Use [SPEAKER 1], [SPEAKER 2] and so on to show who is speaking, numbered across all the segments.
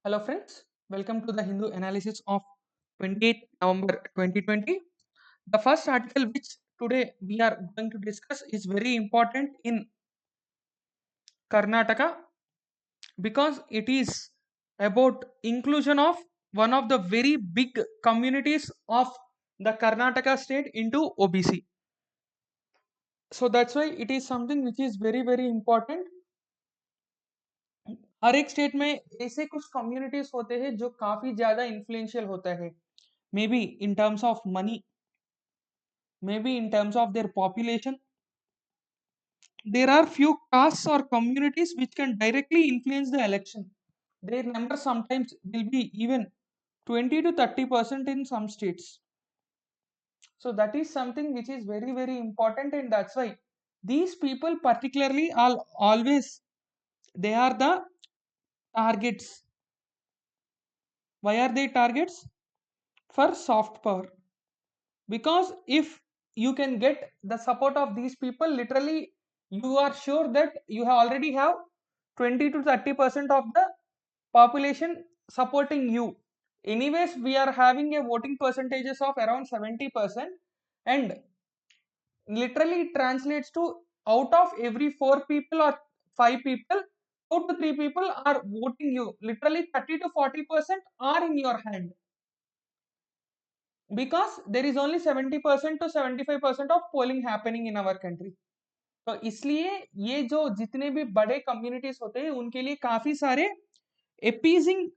[SPEAKER 1] Hello friends, welcome to the Hindu analysis of 28th November 2020. The first article which today we are going to discuss is very important in Karnataka because it is about inclusion of one of the very big communities of the Karnataka state into OBC. So that's why it is something which is very important. हर एक state में ऐसे कुछ communities होते हैं जो काफी ज्यादा influential होता है may be in terms of money maybe in terms of their population. There are few castes or communities which can directly influence the election. Their number sometimes will be even 20 to 30% in some states. So that is something which is very important, and that's why these people particularly are always they are the targets. Why are they targets? For soft power. Because if you can get the support of these people, literally you are sure that you have already have 20 to 30% of the population supporting you. Anyways, we are having a voting percentages of around 70%, and literally it translates to out of every 4 people or 5 people, 2 to 3 people are voting you. Literally 30 to 40% are in your hand, because there is only 70% to 75% of polling happening in our country. तो इसलिए ये जो जितने भी बड़े communities होते हैं उनके लिए काफी सारे एपीजिंग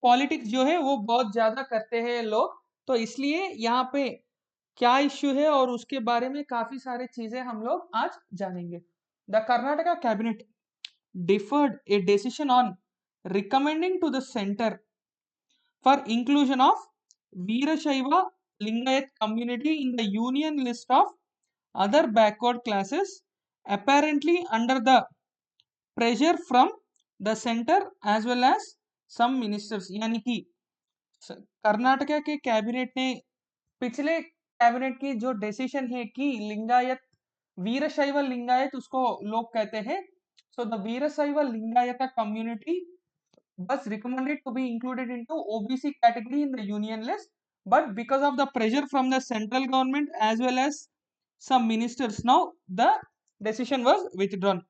[SPEAKER 1] पॉलिटिक्स जो है वो बहुत ज्यादा करते हैं लोग. तो इसलिए यहाँ पे क्या इश्यू है और उसके बारे में काफी सारे चीजें हम लोग आज जानेंगे. The Karnataka cabinet deferred a decision on recommending to the center for inclusion of Veerashaiva Lingayat community in the union list of other backward classes, apparently under the pressure from the center as well as some ministers. यानी कि कर्नाटका के cabinet ने पिछले cabinet की जो decision है कि लिंगायत वीरशैव लिंगायत उसको लोग कहते हैं. So the Veerashaiva Lingayat community was recommended to be included into OBC category in the union list, but because of the pressure from the central government as well as some ministers, now the decision was withdrawn.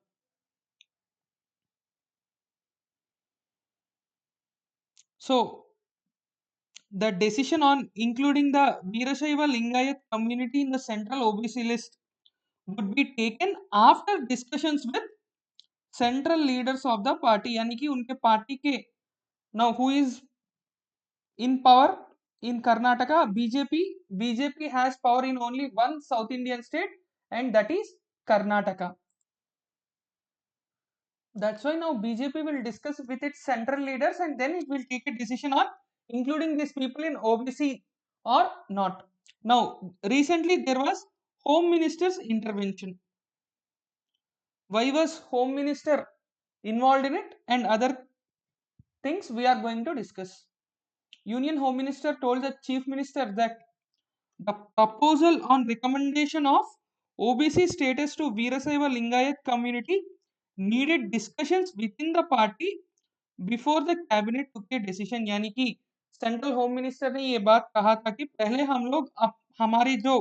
[SPEAKER 1] So the decision on including the Veerashaiva Lingayat community in the central OBC list would be taken after discussions with central leaders of the party. यानी कि उनके party के now who is in power in Karnataka? BJP. BJP has power in only one South Indian state, and that is Karnataka. That's why now BJP will discuss with its central leaders, and then it will take a decision on including these people in OBC or not. Now, recently there was Home Minister's intervention. Why was Home Minister involved in it and other things we are going to discuss. Union Home Minister told the Chief Minister that the proposal on recommendation of OBC status to Veerasaiva Lingayat community needed discussions within the party before the cabinet took a decision. यानी कि central home minister ने ये बात कहा था कि पहले हम लोग हमारी जो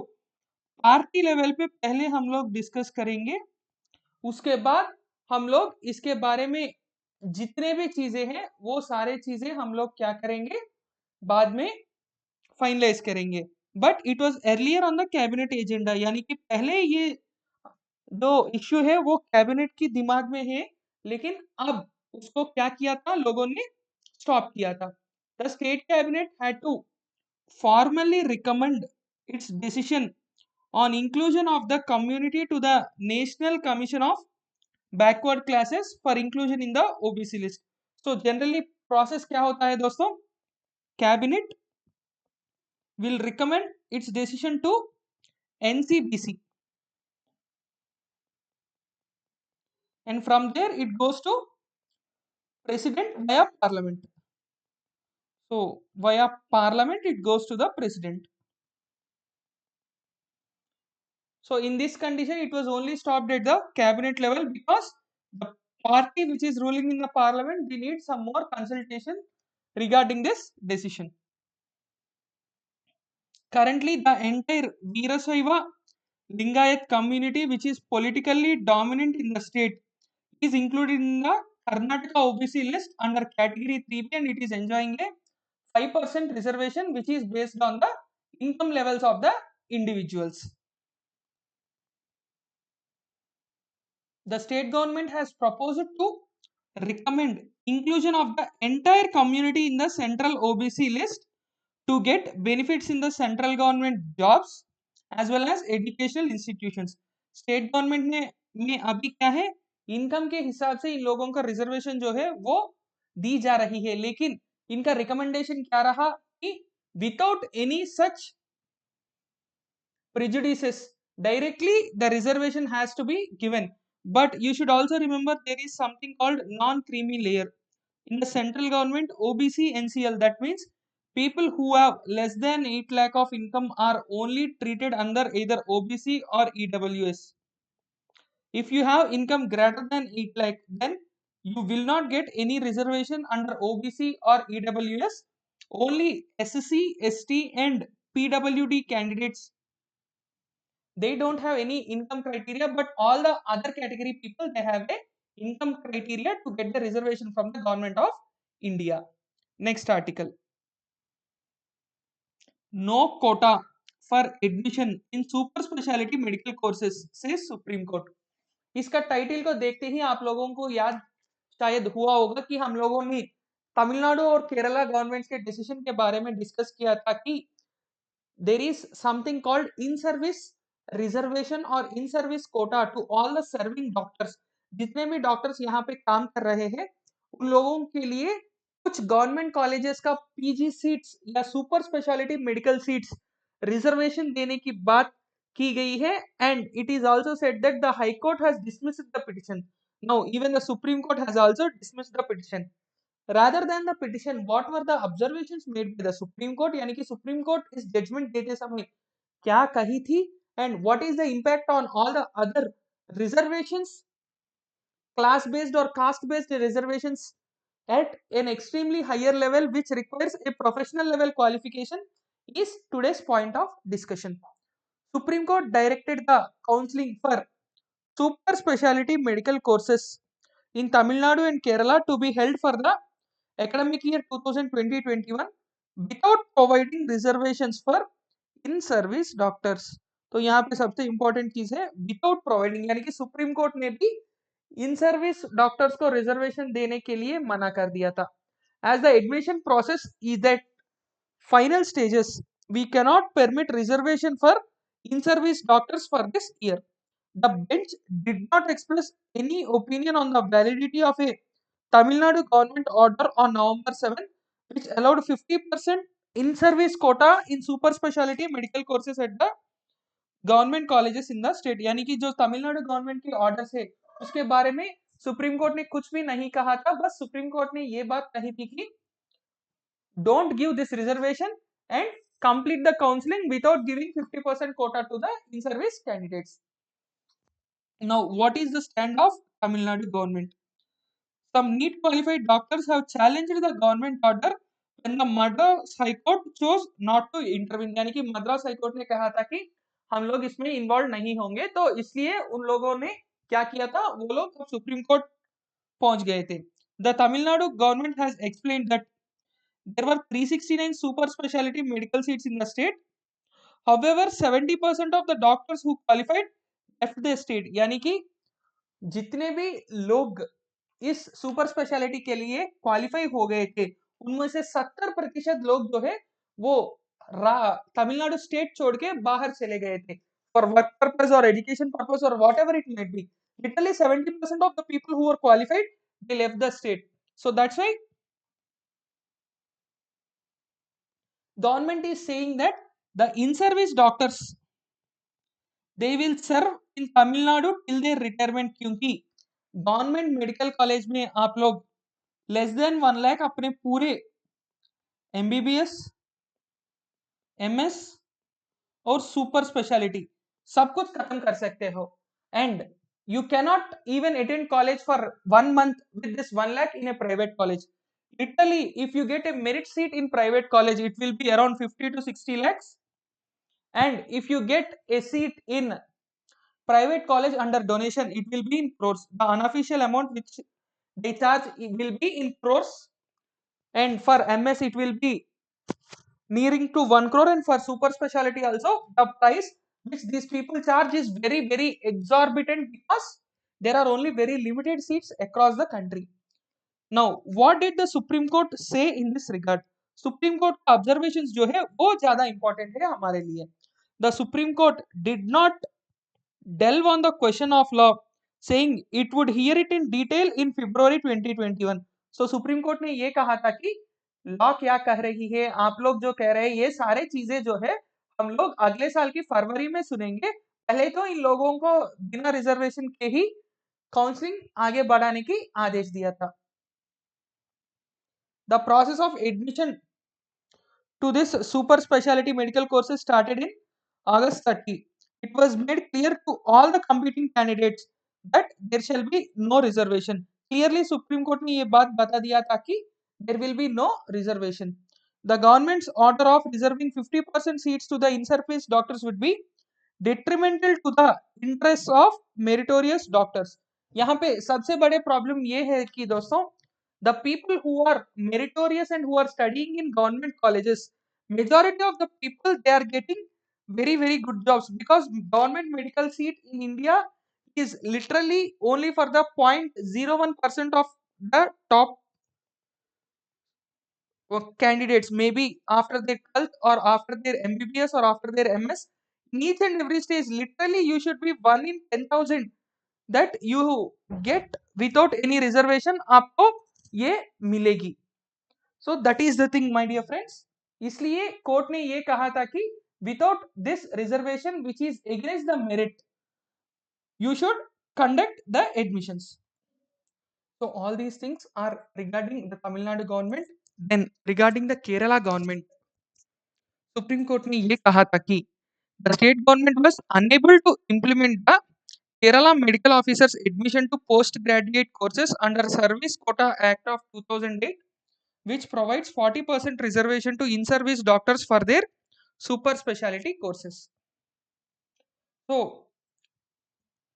[SPEAKER 1] पार्टी लेवल पे पहले हम लोग डिस्कस करेंगे, उसके बाद हम लोग इसके बारे में जितने भी चीजें हैं वो सारे चीजें हम लोग क्या करेंगे बाद में फाइनलाइज करेंगे. But it was earlier on the cabinet agenda, यानी कि पहले ये जो इश्यू है वो कैबिनेट की दिमाग में है, लेकिन अब उसको क्या किया था लोगों ने स्टॉप किया था. The state cabinet had to formally recommend its decision on inclusion of the community to the National Commission of Backward Classes for inclusion in the OBC list. So generally process क्या होता है दोस्तों? Cabinet will recommend its decision to NCBC, and from there it goes to President via Parliament. So via Parliament it goes to the President. So in this condition it was only stopped at the cabinet level because The party which is ruling in the parliament, they need some more consultation regarding this decision. Currently, the entire Veerasaiva Lingayat community, which is politically dominant in the state, is included in the Karnataka OBC list under category 3B, and it is enjoying a 5% reservation, which is based on the income levels of the individuals. The state government has proposed to recommend inclusion of the entire community in the central OBC list to get benefits in the central government jobs as well as educational institutions. State government ने में अभी क्या है, income के हिसाब से इन लोगों का रिजर्वेशन जो है वो दी जा रही है, लेकिन इनका रिकमेंडेशन क्या रहा कि without any such prejudices, directly the reservation has to be given. But you should also remember there is something called non-creamy layer in the central government OBC NCL. That means people who have less than 8 lakh of income are only treated under either OBC or EWS. If you have income greater than 8 lakh, then you will not get any reservation under OBC or EWS. Only SC, ST and PWD candidates, they don't have any income criteria, but all the other category people, they have a income criteria to get the reservation from the government of India. Next article. No quota for admission in super specialty medical courses, says Supreme Court. इसका title को देखते ही आप लोगों को याद शायद हुआ होगा कि हम लोगों ने तमिलनाडु और केरला गवर्नमेंट्स के डिसीजन के बारे में डिस्कस किया था कि there is something called in service reservation or in service quota to all the serving doctors. जितने भी डॉक्टर्स यहाँ पे काम कर रहे हैं उन लोगों के लिए कुछ गवर्नमेंट कॉलेजेस का पीजी सीट्स या super speciality medical seats reservation देने की बात की गई है, and it is also said that the high court has dismissed the petition. Now even the supreme court has also dismissed the petition. rather than the petition, what were the observations made by the supreme court, यानी कि supreme court इस judgment देते समय क्या कही थी, and what is the impact on all the other reservations, class based or caste based reservations at an extremely higher level which requires a professional level qualification, is today's point of discussion. Supreme Court directed the counseling for super specialty medical courses in Tamil Nadu and Kerala to be held for the academic year 2020-21 without providing reservations for in service doctors. तो यहाँ पे सबसे important चीज है without providing, यानी कि supreme court ने भी इन सर्विस डॉक्टर्स को रिजर्वेशन देने के लिए मना कर दिया था. As the admission process is that final stages we cannot permit reservation for in service doctors for this year. The bench did not express any opinion on the validity of a Tamil Nadu government order on November 7, which allowed 50% in-service quota in super specialty medical courses at the government colleges in the state. यानी कि जो Tamil Nadu government के order है उसके बारे में supreme court ने कुछ भी नहीं कहा था, बस सुप्रीम कोर्ट ने ये बात कही थी कि don't give this reservation and complete the counseling without giving 50% quota to the in-service candidates. Now, what is the stand of Tamil Nadu government? Some NEET qualified doctors have challenged the government order when the Madras High Court chose not to intervene. यानी कि Madras high court ने कहा था कि हम लोग इसमें involve नहीं होंगे, तो इसलिए उन लोगों ने क्या किया था, वो लोग सुप्रीम कोर्ट पहुंच गए थे. The Tamil Nadu government has explained that there were 369 super specialty medical seats in the state. However, 70% of the doctors who qualified left the state. यानी कि जितने भी लोग इस सुपर स्पेशलिटी के लिए क्वालिफाई हो गए थे उनमें से 70% लोग जो है वो तमिलनाडु स्टेट छोड़ के बाहर चले गए थे फॉर वर्क पर्पस और एजुकेशन पर्पस और whatever it may be. Literally 70% of the people who are qualified they left the state. So that's why government is saying that the in service doctors they will serve in Tamil Nadu till their retirement. क्योंकि government medical college में आप लोग less than 1 lakh अपने पूरे MBBS, MS और super speciality सब कुछ खत्म कर सकते हो. And You cannot even attend college for 1 month with this 1 lakh in a private college. Literally, if you get a merit seat in private college, it will be around 50 to 60 lakhs. And if you get a seat in private college under donation, it will be in crores. The unofficial amount which they charge, it will be in crores. And for MS, it will be nearing to 1 crore. And for super specialty also, the price which these people charge is very, very exorbitant, because there are only very limited seats across the country. Now, what did the Supreme Court say in this regard? Supreme Court observations जो है वो ज़्यादा important है हमारे लिए. The Supreme Court did not delve on the question of law, saying it would hear it in detail in February 2021. So supreme court ने ये कहा था कि लॉ क्या कह रही है, आप लोग जो कह रहे हैं, ये सारे चीजें जो है हम लोग अगले साल की फरवरी में सुनेंगे. पहले तो इन लोगों को बिना रिजर्वेशन के ही काउंसलिंग आगे बढ़ाने की आदेश दिया था. The process of admission to this super specialty medical courses started in August 30. It was made clear to all the competing candidates that there shall be no reservation. Clearly, Supreme Court ने ये बात बता दिया था कि there will be no reservation. The government's order of reserving 50% seats to the in-service doctors would be detrimental to the interests of meritorious doctors. यहाँ पे सबसे बड़े प्रॉब्लम ये है कि दोस्तों, the people who are meritorious and who are studying in government colleges, majority of the people, they are getting very, very good jobs, because government medical seat in India is literally only for the 0.01% of the top candidates, maybe after their 12th or after their MBBS or after their MS. In each and every stage, literally you should be 1 in 10,000 that you get without any reservation, आपको ये मिलेगी. So that is the thing, my dear friends. इसलिए court ने ये कहा था कि without this reservation which is against the merit, you should conduct the admissions. So all these things are regarding the Tamil Nadu government. Then regarding the Kerala government, Supreme Court ने ये कहा था कि the state government was unable to implement the Kerala Medical Officers Admission to Postgraduate Courses under Service Quota Act of 2008, which provides 40% reservation to in-service doctors for their super specialty courses. So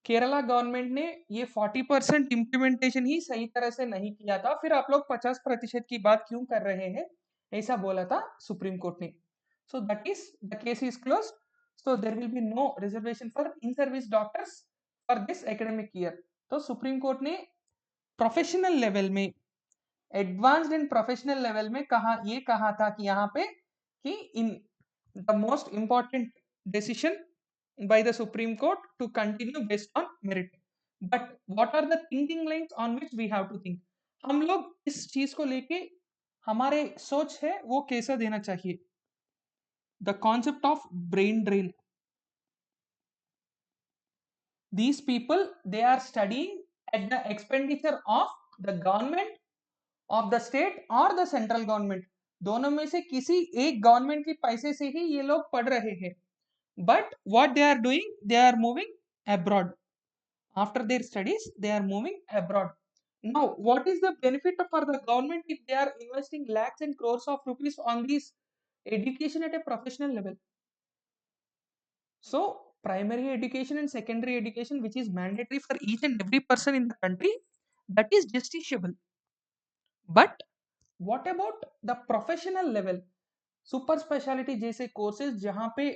[SPEAKER 1] Kerala government ने ये 40% implementation ही सही तरह से नहीं किया था, फिर आप लोग 50% की बात क्यों कर रहे हैं, ऐसा बोला था सुप्रीम कोर्ट ने. So that is the case is closed. So there will be no reservation for in service doctors for this academic year. तो सुप्रीम कोर्ट ने प्रोफेशनल लेवल में, एडवांस्ड एंड प्रोफेशनल लेवल में ये कहा था कि यहाँ पे कि in the most important decision by the Supreme Court to continue based on merit. But what are the thinking lines on which we have to think? हम लोग इस चीज को लेके हमारे सोच है वो कैसा देना चाहिए. The concept of brain drain. These people, they are studying at the expenditure of the government of the state or the central government. दोनों में से किसी एक गवर्नमेंट के पैसे से ही ये लोग पढ़ रहे हैं. But what they are doing, they are moving abroad. After their studies, they are moving abroad. Now, what is the benefit for the government if they are investing lakhs and crores of rupees on this education at a professional level? So, primary education and secondary education, which is mandatory for each and every person in the country, that is justiciable. But what about the professional level? Super speciality जैसे courses जहां पे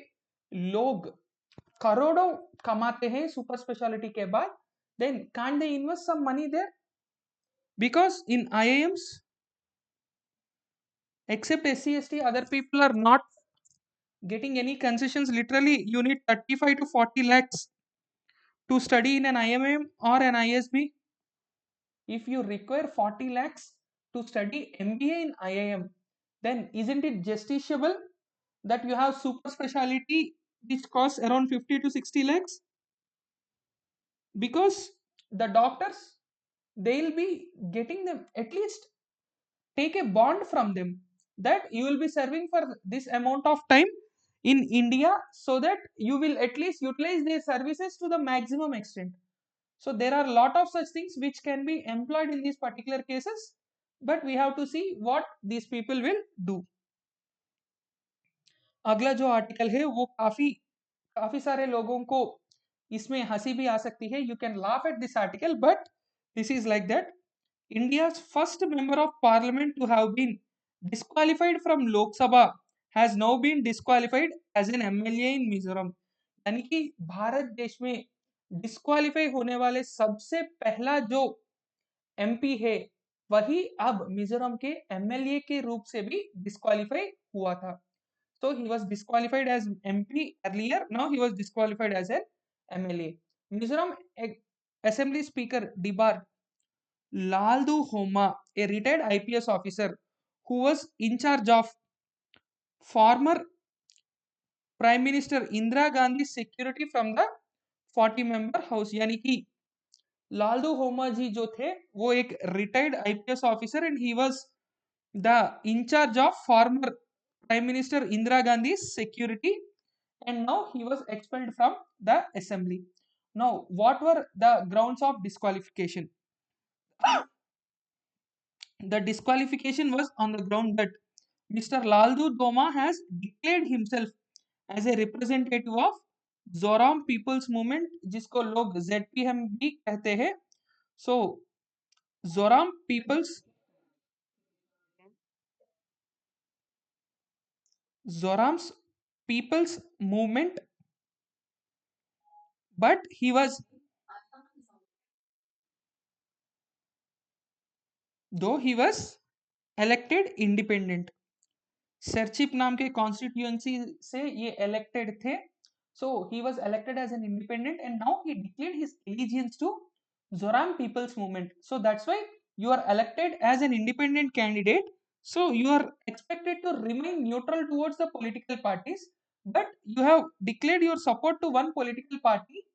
[SPEAKER 1] लोग करोड़ों कमाते हैं super speciality के बाद, then can't they invest some money there? Because in IIMs, except SC ST, other people are not getting any concessions. Literally you need 35 to 40 lakhs to study in an IMM or an ISB. If you require 40 lakhs to study MBA in IIM, then isn't it justiciable that you have super speciality which costs around 50 to 60 lakhs? Because the doctors, they'll be getting them, at least take a bond from them that you will be serving for this amount of time in India, so that you will at least utilize their services to the maximum extent. So there are a lot of such things which can be employed in these particular cases, but we have to see what these people will do. अगला जो article है वो काफी काफी सारे लोगों को इसमें हंसी भी आ सकती है. You can laugh at this article, but this is like that. India's first member of parliament to have been disqualified from Lok Sabha has now been disqualified as an MLA in Mizoram. यानी कि भारत देश में disqualify होने वाले सबसे पहला जो MP है वही अब मिजोरम के एमएलए के रूप से भी डिस्क्वालीफाई हुआ था. So he was disqualified as MP earlier. Now he was disqualified as an MLA. Mizoram Assembly Speaker debarred Laldu Homa, a retired IPS officer who was in charge of former Prime Minister Indira Gandhi's security from the 40-member house. यानी कि लालदू होमा जी जो थे वो एक retired IPS officer and he was the incharge of former prime minister Indira Gandhi security, and now he was expelled from the assembly. Now what were the grounds of disqualification? The disqualification was on the ground that Mr. Laldu Doma has declared himself as a representative of Zoram People's Movement, जिसको लोग ZPM भी कहते हैं. So Zoram Zoram's People's Movement, but he was, though he was elected independent. Serchhip नाम के constituency से ये elected थे. So he was elected as an independent and now he declared his allegiance to Zoram People's Movement. So that's why you are elected as an independent candidate, so you are expected to remain neutral towards the political parties, but you have declared your support to one political party.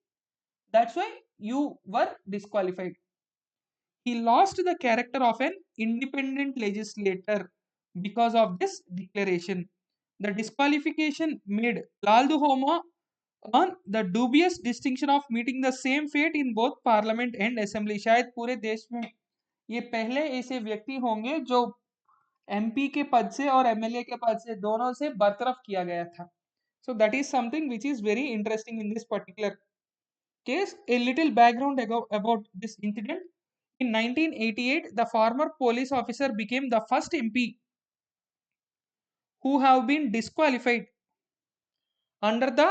[SPEAKER 1] That's why you were disqualified. He lost the character of an independent legislator because of this declaration. The disqualification made Laldu Homa earn the dubious distinction of meeting the same fate in both parliament and assembly. शायद पूरे देश में ये पहले ऐसे व्यक्ति होंगे जो एमपी के पद से और एमएलए के पद से दोनों से बरतरफ किया गया था. So that is something which is very interesting in this particular case. A little background about this incident. In 1988, the former police officer became the first MP who have been disqualified under the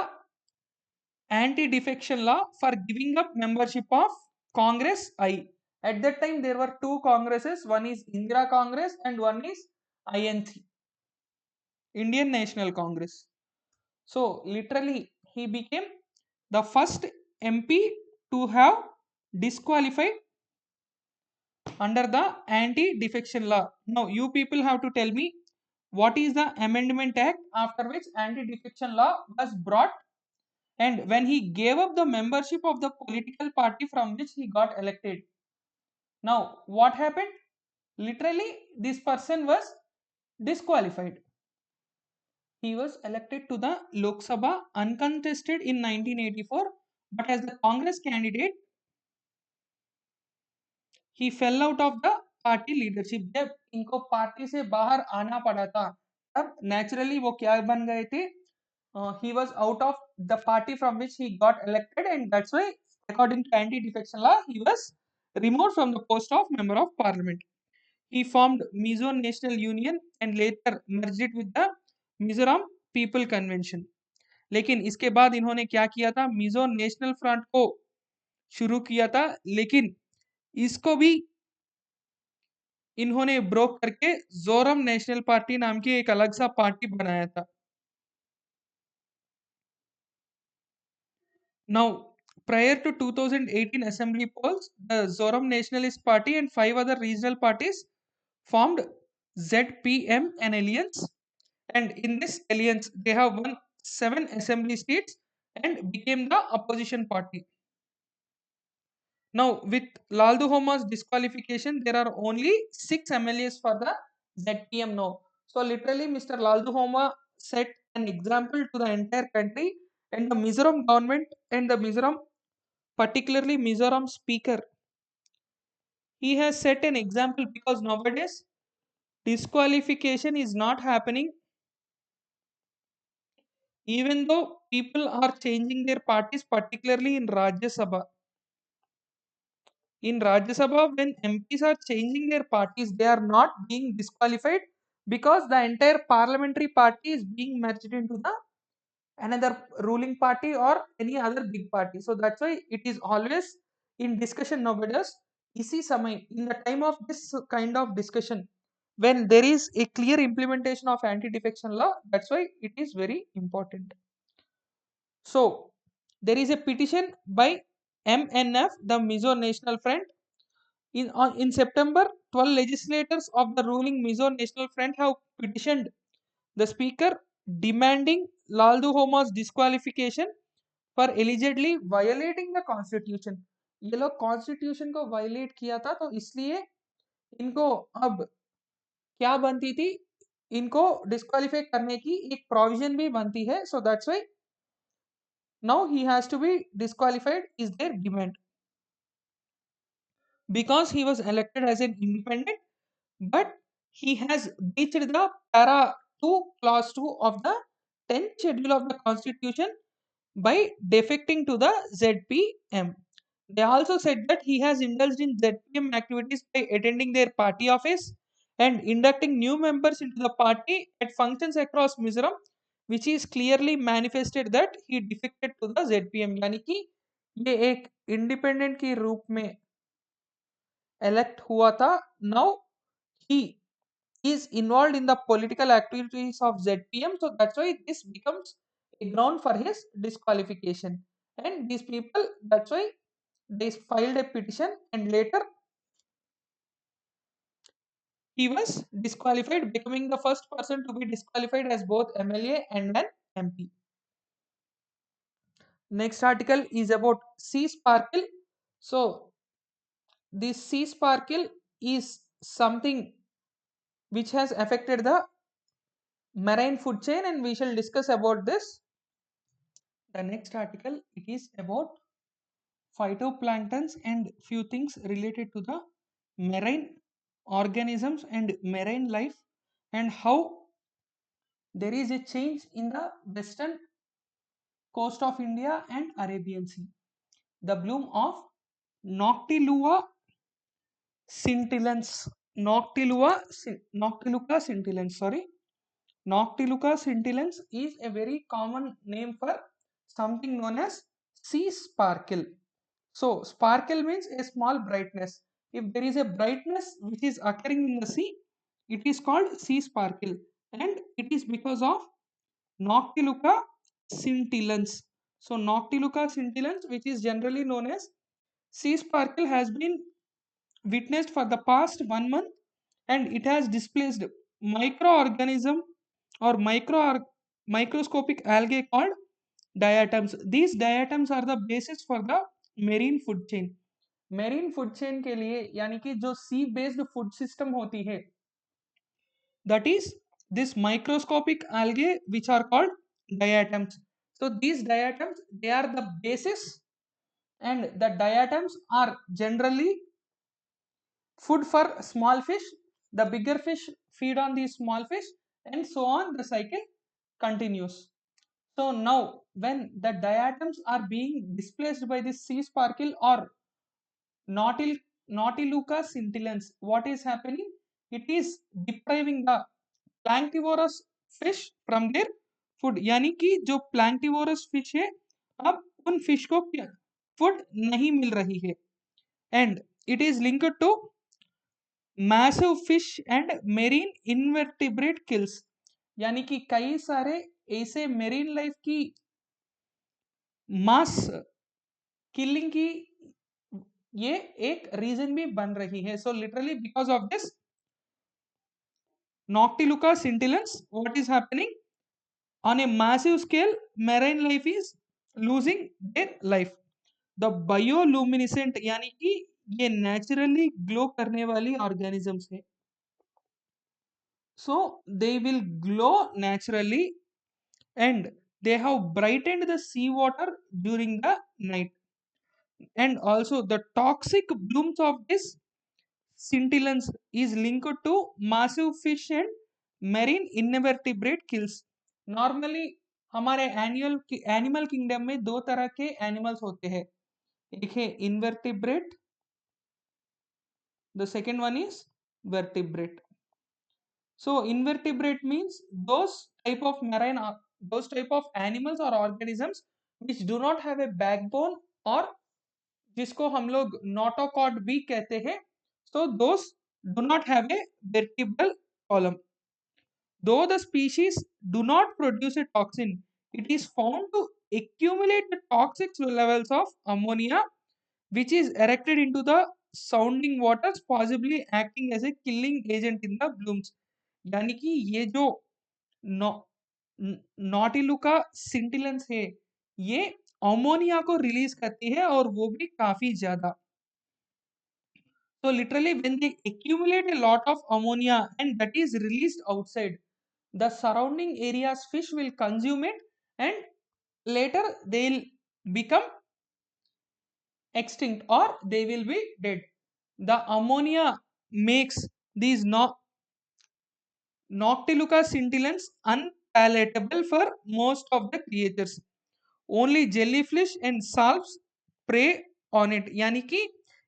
[SPEAKER 1] anti-defection law for giving up membership of Congress I. At that time, there were two Congresses. One is Indira Congress and one is INC, Indian National Congress. So literally, he became the first MP to have disqualified under the anti-defection law. Now, you people have to tell me what is the Amendment Act after which anti-defection law was brought, and when he gave up the membership of the political party from which he got elected. Now, what happened? Literally, this person was disqualified. He was elected to the Lok Sabha uncontested in 1984, but as the Congress candidate, he fell out of the party leadership. जब इनको party से बाहर आना पड़ा था तब naturally वो क्या बन गए थे? He was out of the party from which he got elected, and that's why according to anti-defection law he was removed from the post of member of parliament. He formed Mizo National Union and later merged it with the Mizoram People Convention. लेकिन इसके बाद इन्होंने क्या किया था? Mizo national front को शुरू किया था, लेकिन इसको भी इन्होंने ब्रोक करके जोरम नेशनल पार्टी नाम की एक अलग सा पार्टी बनाया था. Now, prior to 2018 assembly polls, the Zoram Nationalist Party and 5 other regional parties formed ZPM, an alliance, and in this alliance they have won 7 assembly seats and became the opposition party. Now, with Laldu Homa's disqualification, there are only 6 MLAs for the ZPM now. So, literally, Mr. Laldu Homa set an example to the entire country, and the Mizoram government and the Mizoram particularly Mizoram speaker. He has set an example because nowadays disqualification is not happening even though people are changing their parties, particularly in Rajya Sabha. In Rajya Sabha, when MPs are changing their parties, they are not being disqualified because the entire parliamentary party is being merged into the another ruling party or any other big party. So that's why it is always in discussion nowadays. Isi samay, in the time of this kind of discussion, when there is a clear implementation of anti-defection law, that's why it is very important. So there is a petition by MNF, the Mizo National Front. In September, 12 legislators of the ruling Mizo National Front have petitioned the speaker demanding Laldu Homa's disqualification for allegedly violating the constitution. ये लोग constitution को violet किया था तो इसलिए इनको अब क्या बनती थी, इनको डिस्क्वालीफाई करने की एक प्रोविजन भी बनती है. So that's why now he has to be disqualified is their demand because he was elected as an independent, but he has breached the para 2 clause 2 of the 10th schedule of the constitution by defecting to the ZPM. They also said that he has indulged in ZPM activities by attending their party office and inducting new members into the party at functions across Mizoram, which is clearly manifested that he defected to the ZPM. यानी कि ये एक independent के रूप में elect हुआ था. Now he is involved in the political activities of ZPM, so that's why this becomes a ground for his disqualification. And these people, that's why they filed a petition, and later he was disqualified, becoming the first person to be disqualified as both MLA and an MP. Next article is about Sea Sparkle. So this Sea Sparkle is something which has affected the marine food chain, and we shall discuss about this. The next article, it is about phytoplanktons and few things related to the marine organisms and marine life, and how there is a change in the western coast of India and Arabian Sea. The bloom of Noctilua scintillans, Noctiluca scintillans, sorry. Noctiluca scintillans is a very common name for something known as sea sparkle. So, sparkle means a small brightness. If there is a brightness which is occurring in the sea, it is called sea sparkle, and it is because of Noctiluca scintillans. So, Noctiluca scintillans, which is generally known as sea sparkle, has been witnessed for the past 1 month, and it has displaced microorganism or microscopic algae called diatoms. These diatoms are the basis for the marine food chain. Marine food chain के लिए यानी कि जो सी based food system होती है, that is this microscopic algae which are called diatoms. So these diatoms, they are the basis, and the diatoms are generally food for small fish. The bigger fish feed on these small fish, and so on the cycle continues. So now when the diatoms are being displaced by this sea sparkle or Nautiluca scintillans, what is happening? It is depriving the planktivorous fish from their food. यानी कि जो planktivorous fish है, अब उन fish को food नहीं मिल रही है, and it is linked to massive fish and marine invertebrate kills. यानी कि कई सारे ऐसे मेरीन लाइफ की मास किलिंग की ये एक रीजन भी बन रही है. So literally because of this Noctiluca scintillans, what is happening on a massive scale, marine life is losing their life. The bioluminescent यानी कि ये नेचुरली ग्लो करने वाली ऑर्गेनिजम्स है. So they will glow naturally, and they have brightened the sea water during the night. and also the toxic blooms of this scintillance is linked to massive fish and marine invertebrate kills. Normally हमारे animal kingdom में दो तरह के animals होते हैं, एक है invertebrate, the second one is vertebrate. So invertebrate means those type of animals or organisms which do not have a backbone, or जिसको हम लोग नोटोकॉड भी कहते हैं. So those do not have a vertebral column. Though the species do not produce a toxin, it is found to accumulate the toxic levels of ammonia, which is erected into the sounding waters, possibly acting as a killing agent in the blooms. यानी कि ये जो नॉटिलुका सिंटिलेंस है, ये ammonia को release करती है और वो भी काफी ज्यादा. So literally when they accumulate a lot of ammonia and that is released outside, the surrounding areas fish will consume it and later they'll become extinct or they will be dead. The ammonia makes these Noctiluca scintillans unpalatable for most of the creatures. Only jellyfish and salps prey on it. यानी कि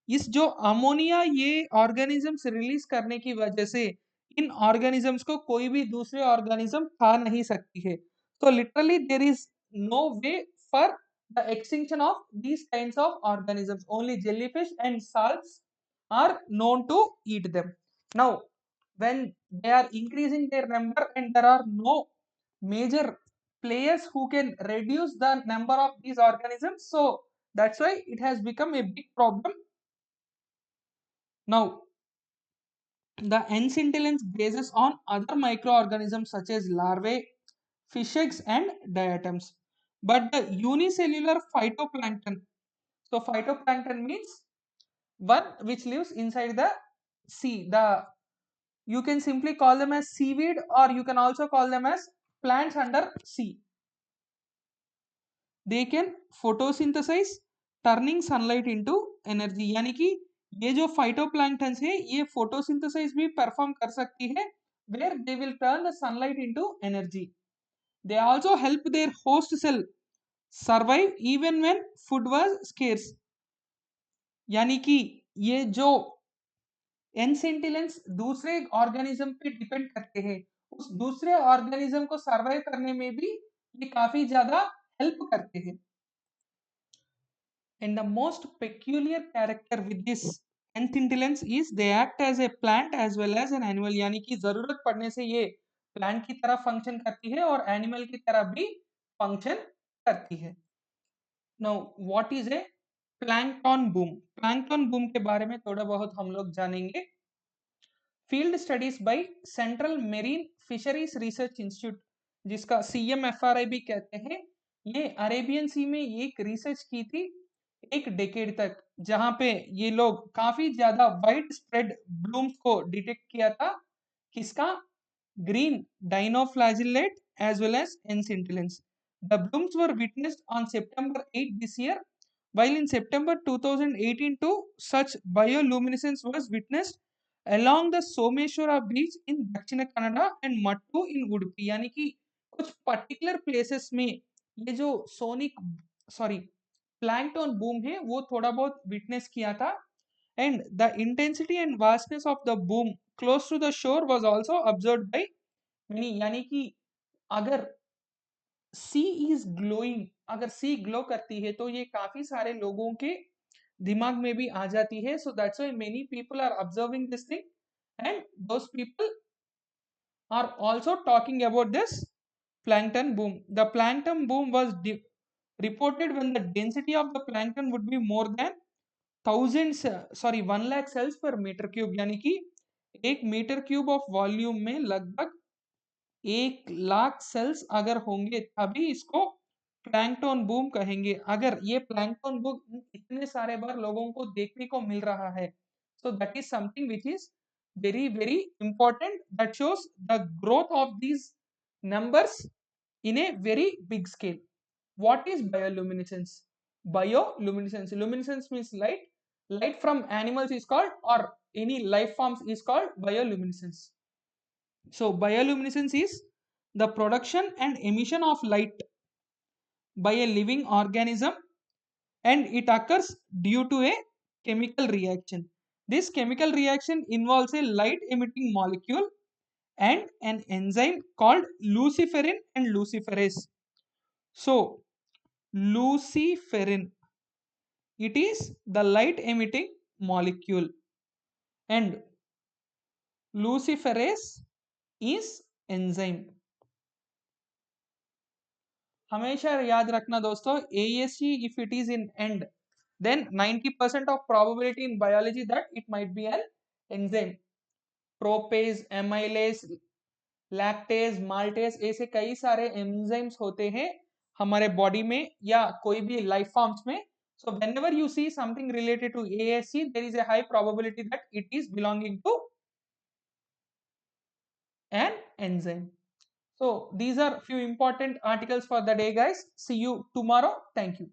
[SPEAKER 1] इस जो ammonia ये organisms release करने की वजह से इन organisms को कोई भी दूसरे ऑर्गेनिज्म खा नहीं सकती है. तो literally there is no way for the extinction of these kinds of organisms. Only jellyfish and salps are known to eat them. Now when they are increasing their number and there are no major players who can reduce the number of these organisms, so that's why it has become a big problem. Now the N-scintillans grazes on other microorganisms such as larvae, fish eggs and diatoms, but the unicellular phytoplankton, so phytoplankton means one which lives inside the sea, the you can simply call them as seaweed or you can also call them as plants under sea. They can photosynthesize turning sunlight into energy. यानी कि ये जो phytoplanktons है ये photosynthesis भी perform कर सकती है where they will turn the sunlight into energy. They also help their host cell survive even when food was scarce. यानी कि ये जो एनसेंटिलेंस दूसरे ऑर्गेनिज्म पे डिपेंड करते हैं, उस दूसरे ऑर्गेनिज्म को सर्वाइव करने में भी ये काफी ज्यादा हेल्प करते हैं. And the most peculiar character with this एनसेंटिलेंस is they act as a plant as well as an animal. यानी कि जरूरत पड़ने से ये प्लांट की तरह फंक्शन करती है और एनिमल की तरह भी फंक्शन करती है. Now what is a plankton boom? Plankton boom के बारे में थोड़ा बहुत हम लोग जानेंगे. Field studies by central marine fisheries research institute, जिसका CMFRI भी कहते हैं, ये अरेबियन सी में एक रिसर्च की थी एक डेकेड तक, जहां पे ये लोग काफी ज्यादा वाइड स्प्रेड ब्लूम्स को डिटेक्ट किया था. किसका? green dinoflagellate as well as N-scintillans. The blooms were witnessed on September 8 this year, while in September 2018 too, such bioluminescence was witnessed along the Someshwara beach in दक्षिण Canada and Mattu in Udupi. यानी कि कुछ particular places में ये जो plankton boom है वो थोड़ा बहुत विटनेस किया था. And the intensity and vastness of the boom close to the shore was also observed by many. यानी कि अगर सी इज ग्लोइंग, अगर सी ग्लो करती है तो ये काफी सारे लोगों के दिमाग में भी आ जाती है. So that's why many people are observing this thing and those people are also talking about this plankton boom. The plankton boom was reported when the density of the plankton would be more than 1 lakh cells per meter cube. यानी कि 1 metre cube of volume में लगभग 1 lakh sales अगर होंगे तभी इसको plankton boom कहेंगे. अगर ये प्लैंकटन बूम इतने सारे बार लोगों को देखने को मिल रहा है, so that is something which is very very important, that shows the growth of these numbers in a very big scale. What is bioluminescence? bioluminescence. Luminescence means light. Light from animals is called, or any life forms is called bioluminescence. So bioluminescence is the production and emission of light by a living organism, and it occurs due to a chemical reaction. This chemical reaction involves a light emitting molecule and an enzyme called luciferin and luciferase. So luciferin, it is the light emitting molecule, and luciferase is enzyme. हमेशा याद रखना दोस्तों, ASC if it is in end, then 90% of probability in biology that it might be an enzyme. Propase, amylase, lactase, maltase, ऐसे कई सारे enzymes होते हैं हमारे बॉडी में या कोई भी लाइफ फॉर्म्स में. So whenever you see something related to ASC, there is a high probability that it is belonging to an enzyme. So these are few important articles for the day, guys. See you tomorrow. Thank you.